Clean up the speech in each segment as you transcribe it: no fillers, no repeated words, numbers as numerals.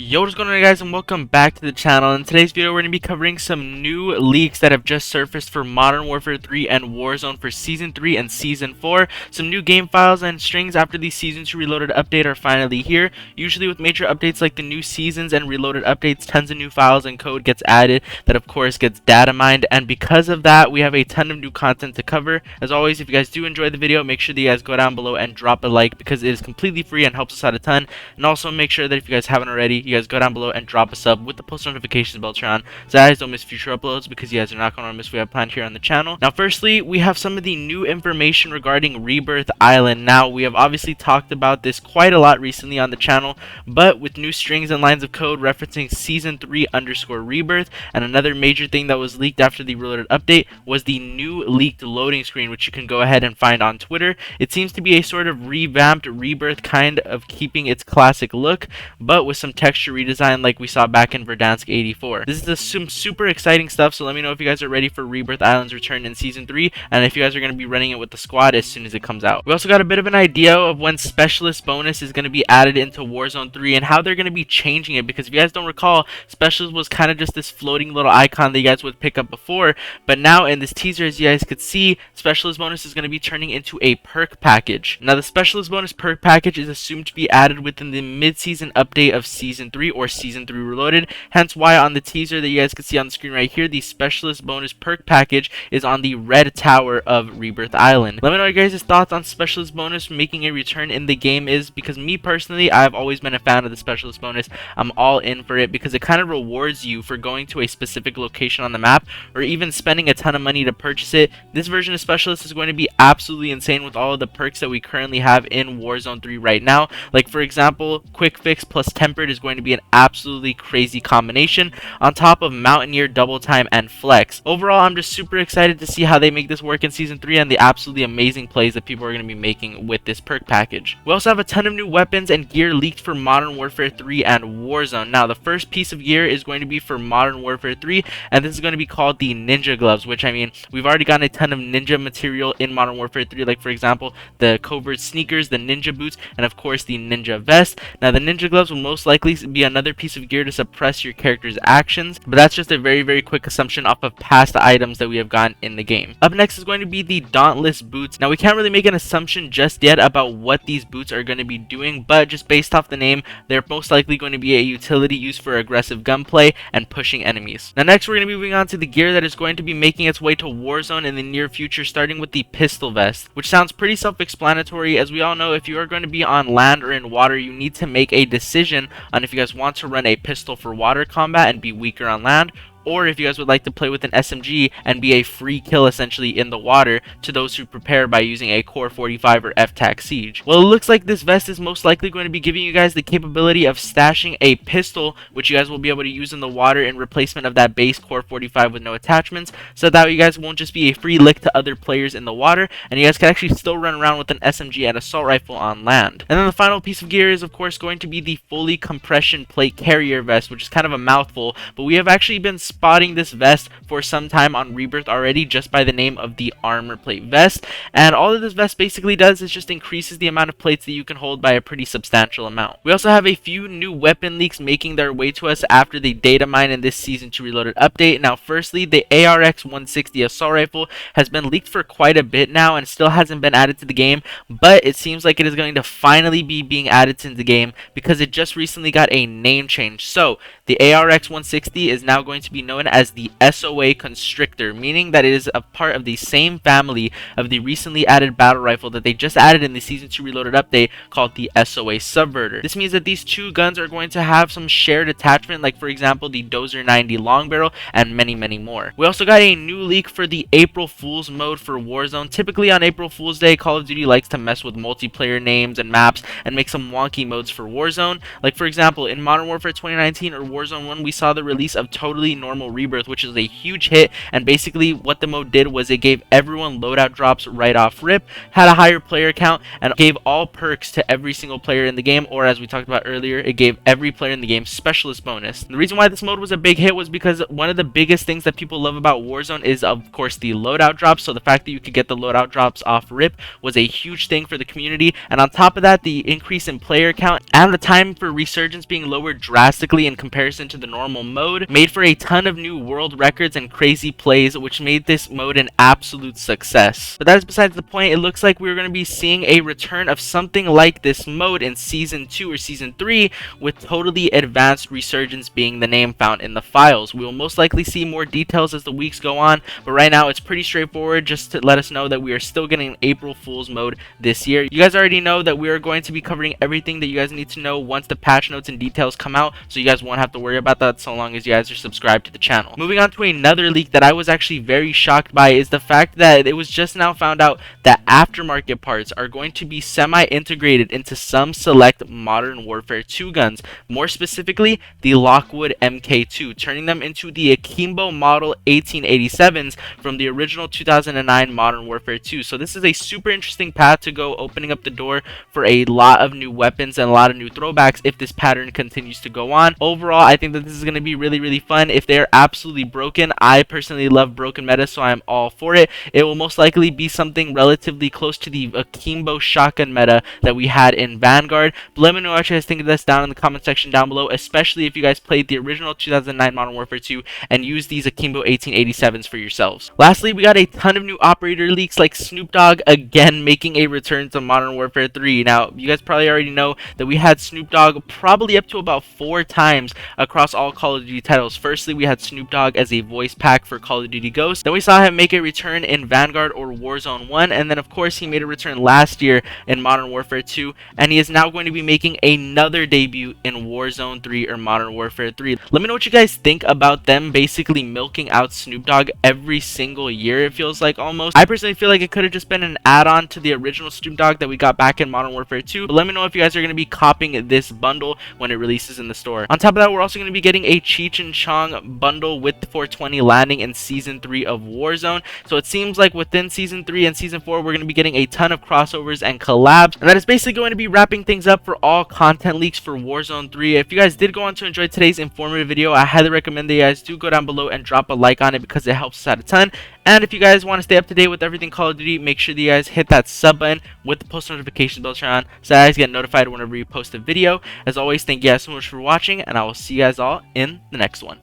Yo, what's going on, guys, and welcome back to the channel. In today's video, we're going to be covering some new leaks that have just surfaced for Modern Warfare 3 and Warzone for Season 3 and Season 4. Some new game files and strings after the Season 2 Reloaded update are finally here. Usually with major updates like the new seasons and Reloaded updates, tons of new files and code gets added that of course gets data mined, and because of that, we have a ton of new content to cover. As always, if you guys do enjoy the video, make sure that you guys go down below and drop a like because it is completely free and helps us out a ton. And also make sure that if you guys haven't already, you guys go down below and drop a sub with the post notifications bell turn on so that you guys don't miss future uploads, because you guys are not going to miss what we have planned here on the channel. Now firstly, we have some of the new information regarding Rebirth Island. Now we have obviously talked about this quite a lot recently on the channel, but with new strings and lines of code referencing Season 3_Rebirth, and another major thing that was leaked after the Reloaded update was the new leaked loading screen, which you can go ahead and find on Twitter. It seems to be a sort of revamped Rebirth, kind of keeping its classic look, but with some texture redesign like we saw back in Verdansk 84. This is some super exciting stuff, so let me know if you guys are ready for Rebirth Island's return in Season 3, and if you guys are going to be running it with the squad as soon as it comes out. We also got a bit of an idea of when Specialist bonus is going to be added into Warzone 3 and how they're going to be changing it, because if you guys don't recall, Specialist was kind of just this floating little icon that you guys would pick up before, but now in this teaser, as you guys could see, Specialist bonus is going to be turning into a perk package. Now the Specialist bonus perk package is assumed to be added within the mid-season update of Season 3 or Season 3 Reloaded, hence why on the teaser that you guys can see on the screen right here, the Specialist bonus perk package is on the red tower of Rebirth Island. Let me know your guys' thoughts on Specialist bonus making a return in the game is, because me personally, I've always been a fan of the Specialist bonus. I'm all in for it because it kind of rewards you for going to a specific location on the map or even spending a ton of money to purchase it. This version of Specialist is going to be absolutely insane with all of the perks that we currently have in Warzone 3 right now. Like for example, Quick Fix plus Tempered is going to be an absolutely crazy combination on top of Mountaineer, Double Time, and Flex. Overall, I'm just super excited to see how they make this work in Season 3 and the absolutely amazing plays that people are going to be making with this perk package. We also have a ton of new weapons and gear leaked for Modern Warfare 3 and Warzone. Now, the first piece of gear is going to be for Modern Warfare 3, and this is going to be called the Ninja Gloves, which, I mean, we've already gotten a ton of ninja material in Modern Warfare 3, like for example, the Covert Sneakers, the Ninja Boots, and of course the Ninja Vest. Now, the Ninja Gloves will most likely be another piece of gear to suppress your character's actions, but that's just a very quick assumption off of past items that we have gotten in the game. Up next is going to be the Dauntless Boots. Now, we can't really make an assumption just yet about what these boots are going to be doing, but just based off the name, they're most likely going to be a utility used for aggressive gunplay and pushing enemies. Now, next we're going to be moving on to the gear that is going to be making its way to Warzone in the near future, starting with the Pistol Vest, which sounds pretty self-explanatory. As we all know, if you are going to be on land or in water, you need to make a decision on if you guys want to run a pistol for water combat and be weaker on land, or if you guys would like to play with an SMG and be a free kill essentially in the water to those who prepare by using a Core 45 or FTAC Siege. Well, it looks like this vest is most likely going to be giving you guys the capability of stashing a pistol, which you guys will be able to use in the water in replacement of that base Core 45 with no attachments, so that you guys won't just be a free lick to other players in the water, and you guys can actually still run around with an SMG and assault rifle on land. And then the final piece of gear is of course going to be the fully compression plate carrier vest, which is kind of a mouthful, but we have actually been spotting this vest for some time on Rebirth already just by the name of the armor plate vest, and all that this vest basically does is just increases the amount of plates that you can hold by a pretty substantial amount. We also have a few new weapon leaks making their way to us after the data mine in this Season 2 Reloaded update. Now firstly, the ARX 160 assault rifle has been leaked for quite a bit now and still hasn't been added to the game, but it seems like it is going to finally be being added to the game because it just recently got a name change. So the ARX 160 is now going to be known as the SOA Constrictor, meaning that it is a part of the same family of the recently added battle rifle that they just added in the Season 2 Reloaded update called the SOA Subverter. This means that these two guns are going to have some shared attachment, like for example the Dozer 90 long barrel and many more. We also got a new leak for the April Fool's mode for Warzone. Typically on April Fool's Day, Call of Duty likes to mess with multiplayer names and maps and make some wonky modes for Warzone. Like for example, in Modern Warfare 2019 or Warzone 1, we saw the release of Totally Normal normal Rebirth, which is a huge hit. And basically what the mode did was it gave everyone loadout drops right off rip, had a higher player count, and gave all perks to every single player in the game, or as we talked about earlier, it gave every player in the game specialist bonus. And the reason why this mode was a big hit was because one of the biggest things that people love about Warzone is, of course, the loadout drops. So the fact that you could get the loadout drops off rip was a huge thing for the community. And on top of that, the increase in player count and the time for resurgence being lowered drastically in comparison to the normal mode made for a ton of new world records and crazy plays, which made this mode an absolute success. But that is besides the point. It looks like we're going to be seeing a return of something like this mode in Season 2 or Season 3, with Totally Advanced Resurgence being the name found in the files. We will most likely see more details as the weeks go on, but right now it's pretty straightforward, just to let us know that we are still getting an April Fool's mode this year. You guys already know that we are going to be covering everything that you guys need to know once the patch notes and details come out, so you guys won't have to worry about that so long as you guys are subscribed to the channel. Moving on to another leak that I was actually very shocked by is the fact that it was just now found out that aftermarket parts are going to be semi-integrated into some select Modern Warfare 2 guns, more specifically the Lockwood MK2, turning them into the Akimbo Model 1887s from the original 2009 Modern Warfare 2. So this is a super interesting path to go, opening up the door for a lot of new weapons and a lot of new throwbacks if this pattern continues to go on. Overall, I think that this is going to be really fun. If they're absolutely broken, I personally love broken meta, so I'm all for it. It will most likely be something relatively close to the Akimbo shotgun meta that we had in Vanguard. But let me know what you guys think of this down in the comment section down below, especially if you guys played the original 2009 Modern Warfare 2 and used these Akimbo 1887s for yourselves. Lastly, we got a ton of new operator leaks, like Snoop Dogg again making a return to Modern Warfare 3. Now, you guys probably already know that we had Snoop Dogg probably up to about 4 times across all Call of Duty titles. Firstly, we had Snoop Dogg as a voice pack for Call of Duty Ghosts. Then we saw him make a return in Vanguard or Warzone 1, and then of course he made a return last year in Modern Warfare 2, and he is now going to be making another debut in Warzone 3 or Modern Warfare 3. Let me know what you guys think about them basically milking out Snoop Dogg every single year, it feels like almost. I personally feel like it could have just been an add-on to the original Snoop Dogg that we got back in Modern Warfare 2, but let me know if you guys are going to be copying this bundle when it releases in the store. On top of that, we're also going to be getting a Cheech and Chong bundle with the 420 landing in Season 3 of Warzone, so it seems like within Season 3 and Season 4 we're going to be getting a ton of crossovers and collabs, and that is basically going to be wrapping things up for all content leaks for Warzone 3. If you guys did go on to enjoy today's informative video, I highly recommend that you guys do go down below and drop a like on it because it helps us out a ton. And if you guys want to stay up to date with everything Call of Duty, make sure that you guys hit that sub button with the post notification bell on so that you guys get notified whenever we post a video. As always, thank you guys so much for watching, and I will see you guys all in the next one.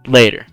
Later.